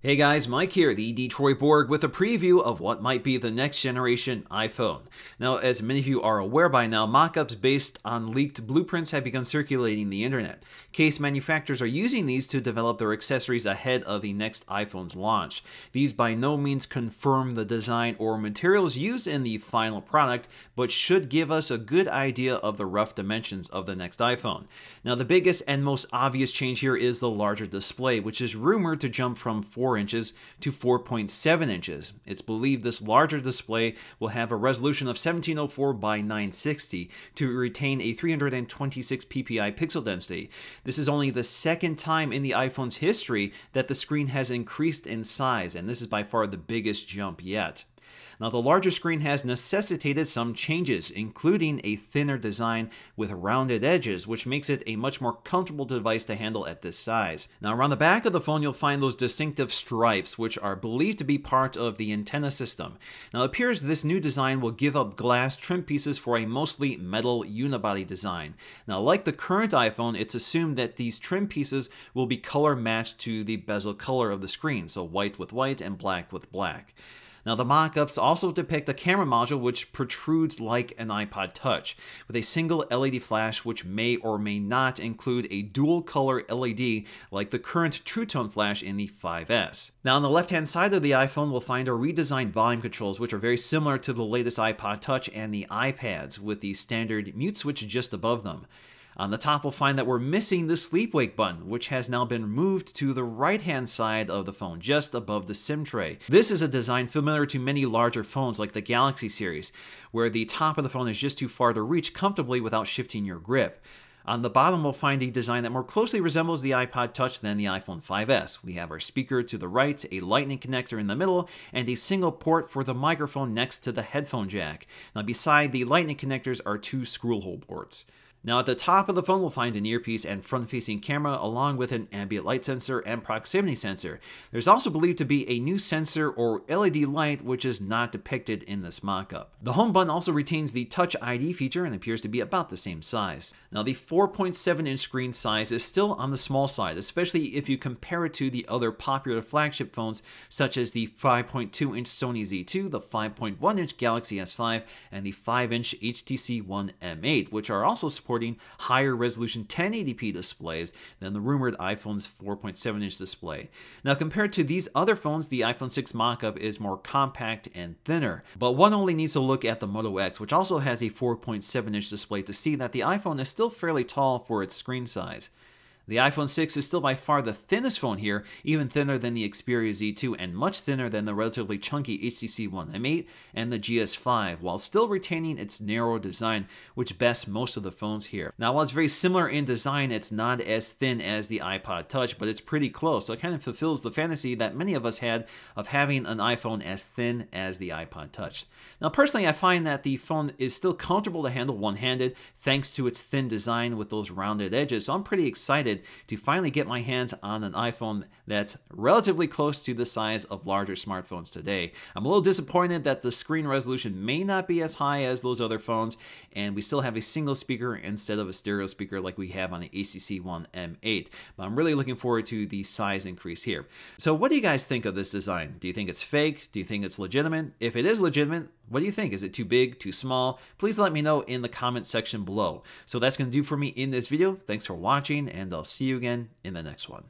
Hey guys, Mike here, the Detroit Borg, with a preview of what might be the next generation iPhone. Now, as many of you are aware by now, mock-ups based on leaked blueprints have begun circulating the internet. Case manufacturers are using these to develop their accessories ahead of the next iPhone's launch. These by no means confirm the design or materials used in the final product, but should give us a good idea of the rough dimensions of the next iPhone. Now, the biggest and most obvious change here is the larger display, which is rumored to jump from 4 inches to 4.7 inches. It's believed this larger display will have a resolution of 1704 by 960 to retain a 326 ppi pixel density. This is only the second time in the iPhone's history that the screen has increased in size, and this is by far the biggest jump yet. Now, the larger screen has necessitated some changes, including a thinner design with rounded edges, which makes it a much more comfortable device to handle at this size. Now, around the back of the phone, you'll find those distinctive stripes, which are believed to be part of the antenna system. Now, it appears this new design will give up glass trim pieces for a mostly metal unibody design. Now, like the current iPhone, it's assumed that these trim pieces will be color matched to the bezel color of the screen, so white with white and black with black. Now, the mock-ups also depict a camera module which protrudes like an iPod Touch, with a single LED flash which may or may not include a dual-color LED like the current True Tone flash in the 5S. Now, on the left-hand side of the iPhone, we'll find our redesigned volume controls, which are very similar to the latest iPod Touch and the iPads, with the standard mute switch just above them. On the top, we'll find that we're missing the sleep-wake button, which has now been moved to the right-hand side of the phone, just above the SIM tray. This is a design familiar to many larger phones like the Galaxy series, where the top of the phone is just too far to reach comfortably without shifting your grip. On the bottom, we'll find a design that more closely resembles the iPod Touch than the iPhone 5S. We have our speaker to the right, a lightning connector in the middle, and a single port for the microphone next to the headphone jack. Now, beside the lightning connectors are two screw-hole ports. Now, at the top of the phone, we'll find an earpiece and front-facing camera, along with an ambient light sensor and proximity sensor. There's also believed to be a new sensor or LED light, which is not depicted in this mock-up. The home button also retains the Touch ID feature and appears to be about the same size. Now, the 4.7-inch screen size is still on the small side, especially if you compare it to the other popular flagship phones, such as the 5.2-inch Sony Z2, the 5.1-inch Galaxy S5, and the 5-inch HTC One M8, which are also supporting higher resolution 1080p displays than the rumored iPhone's 4.7-inch display. Now, compared to these other phones, the iPhone 6 mock-up is more compact and thinner, but one only needs to look at the Moto X, which also has a 4.7-inch display, to see that the iPhone is still fairly tall for its screen size. The iPhone 6 is still by far the thinnest phone here, even thinner than the Xperia Z2 and much thinner than the relatively chunky HTC One M8 and the GS5, while still retaining its narrow design, which bests most of the phones here. Now, while it's very similar in design, it's not as thin as the iPod Touch, but it's pretty close, so it kind of fulfills the fantasy that many of us had of having an iPhone as thin as the iPod Touch. Now, personally, I find that the phone is still comfortable to handle one-handed thanks to its thin design with those rounded edges, so I'm pretty excited to finally get my hands on an iPhone that's relatively close to the size of larger smartphones today. I'm a little disappointed that the screen resolution may not be as high as those other phones, and we still have a single speaker instead of a stereo speaker like we have on the HTC One M8. But I'm really looking forward to the size increase here. So what do you guys think of this design? Do you think it's fake? Do you think it's legitimate? If it is legitimate, what do you think? Is it too big, too small? Please let me know in the comment section below. So that's going to do for me in this video. Thanks for watching, and I'll see you again in the next one.